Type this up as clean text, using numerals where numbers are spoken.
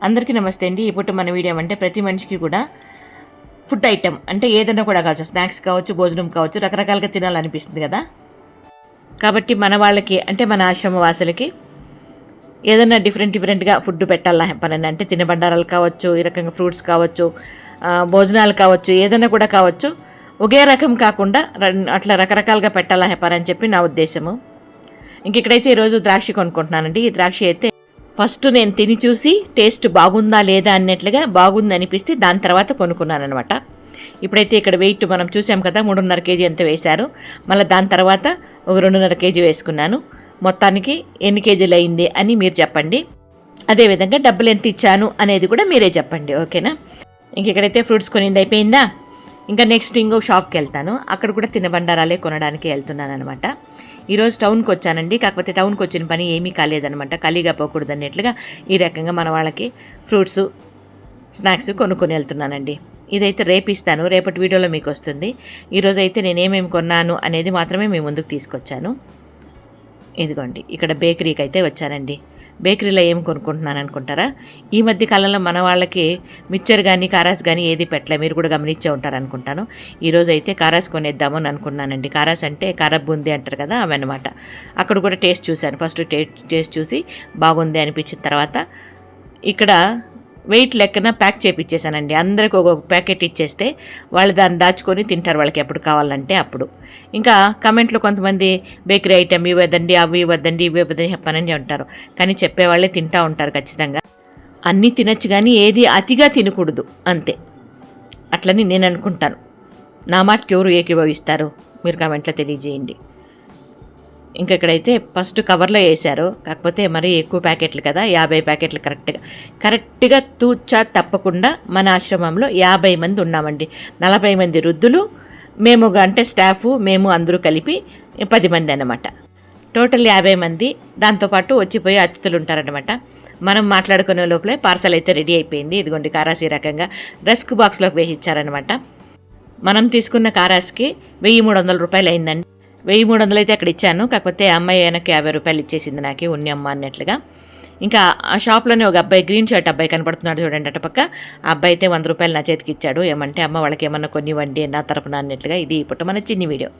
అందరికీ నమస్తే అండి. ఇప్పుడు మన వీడియో అంటే ప్రతి మనిషికి కూడా ఫుడ్ ఐటెం అంటే ఏదైనా కూడా కావచ్చు, స్నాక్స్ కావచ్చు, భోజనం కావచ్చు, రకరకాలుగా తినాలనిపిస్తుంది కదా. కాబట్టి మన వాళ్ళకి అంటే మన ఆశ్రమ వాసులకి ఏదైనా డిఫరెంట్గా ఫుడ్ పెట్టాలా పని అంటే తినబండారాలు కావచ్చు, ఈ రకంగా ఫ్రూట్స్ కావచ్చు, భోజనాలు కావచ్చు, ఏదైనా కూడా కావచ్చు, ఒకే రకం కాకుండా అట్లా రకరకాలుగా పెట్టాలా పని అని చెప్పి నా ఉద్దేశము. ఇంక ఇక్కడైతే ఈరోజు ద్రాక్ష కొనుక్కుంటున్నానండి. ఈ ద్రాక్ష అయితే ఫస్ట్ నేను తిని చూసి టేస్ట్ బాగుందా లేదా అన్నట్లుగా బాగుంది అనిపిస్తే దాని తర్వాత కొనుక్కున్నాను అనమాట. ఇప్పుడైతే ఇక్కడ వెయిట్ మనం చూసాం కదా, 3.5 కేజీ ఎంత వేశారు. మళ్ళీ దాని తర్వాత ఒక 2.5 కేజీ వేసుకున్నాను. మొత్తానికి ఎన్ని కేజీలు అయింది అని మీరు చెప్పండి. అదేవిధంగా డబ్బులు ఎంత ఇచ్చాను అనేది కూడా మీరే చెప్పండి, ఓకేనా. ఇంక ఇక్కడైతే ఫ్రూట్స్ కొనింది అయిపోయిందా. ఇంకా నెక్స్ట్ ఇంకొక షాప్కి వెళ్తాను. అక్కడ కూడా తినబండారాలే కొనడానికి వెళ్తున్నాను అనమాట. ఈరోజు టౌన్కి వచ్చానండి. కాకపోతే టౌన్కి వచ్చిన పని ఏమీ కాలేదనమాట. ఖాళీగా పోకూడదు అన్నట్లుగా ఈ రకంగా మన వాళ్ళకి ఫ్రూట్స్ స్నాక్స్ కొనుక్కొని వెళ్తున్నానండి. ఇదైతే రేపు ఇస్తాను, రేపటి వీడియోలో మీకు వస్తుంది. ఈరోజు అయితే నేనేమేమి కొన్నాను అనేది మాత్రమే మీ ముందుకు తీసుకొచ్చాను. ఇదిగోండి, ఇక్కడ బేకరీకి అయితే వచ్చానండి. బేకరీలో ఏం కొనుక్కుంటున్నాను అనుకుంటారా? ఈ మధ్య కాలంలో మన వాళ్ళకి మిక్చర్ కానీ కారాస్ కానీ ఏది పెట్టలే, మీరు కూడా గమనించే ఉంటారు అనుకుంటాను. ఈరోజు అయితే కారాస్ కొనేద్దామని అనుకున్నానండి. కారాస్ అంటే కార బూందీ అంటారు కదా, అవన్నమాట. అక్కడ కూడా టేస్ట్ చూశాను. ఫస్ట్ టేస్ట్ చూసి బాగుంది అనిపించిన తర్వాత ఇక్కడ వెయిట్ లెక్కన ప్యాక్ చేయించేసానండి. అందరికి ఒక్కొక్క ప్యాకెట్ ఇచ్చేస్తే వాళ్ళు దాన్ని దాచుకొని తింటారు, వాళ్ళకి ఎప్పుడు కావాలంటే అప్పుడు. ఇంకా కమెంట్లో కొంతమంది బేకరీ ఐటెం ఇవ్వదండి, అవి ఇవ్వద్దండి, ఇవి ఇవ్వదని చెప్పానని ఉంటారు. కానీ చెప్పేవాళ్ళే తింటూ ఉంటారు ఖచ్చితంగా. అన్నీ తినచ్చు కానీ ఏది అతిగా తినకూడదు, అంతే. అట్లని నేను అనుకుంటాను. నా మాటకి ఎవరు ఏకీభవిస్తారు మీరు కమెంట్లో తెలియజేయండి. ఇంకా ఇక్కడైతే ఫస్ట్ కవర్లో వేశారు. కాకపోతే మరీ ఎక్కువ ప్యాకెట్లు కదా, 50 ప్యాకెట్లు కరెక్ట్గా తూచా తప్పకుండా మన ఆశ్రమంలో 50 మంది ఉన్నామండి. 40 మంది వృద్ధులు, మేము అంటే స్టాఫ్, మేము అందరూ కలిపి 10 మంది అన్నమాట. టోటల్ 50 మంది. దాంతోపాటు వచ్చిపోయి అతిథులు ఉంటారనమాట. మనం మాట్లాడుకునే లోపలే పార్సల్ అయితే రెడీ అయిపోయింది. ఇదిగోండి కారాస్ ఈ రకంగా రస్క్ బాక్స్లోకి వేసి ఇచ్చారనమాట. మనం తీసుకున్న కారాస్కి 1300 రూపాయలు అయిందండి. 1300 అయితే అక్కడ ఇచ్చాను. కాకపోతే అమ్మాయి వెనక్కి 50 రూపాయలు ఇచ్చేసింది నాకు, ఉన్నమ్మ అన్నట్లుగా. ఇంకా ఆ షాప్లోనే ఒక అబ్బాయి, గ్రీన్ షర్ట్ అబ్బాయి కనపడుతున్నాడు చూడండి అటుపక్క. ఆ అబ్బాయి అయితే 100 రూపాయలు నా చేతికి ఇచ్చాడు. ఏమంటే అమ్మ వాళ్ళకి ఏమన్నా కొనివ్వండి నా తరపున అన్నట్లుగా. ఇది ఇప్పుడు మన చిన్ని వీడియో.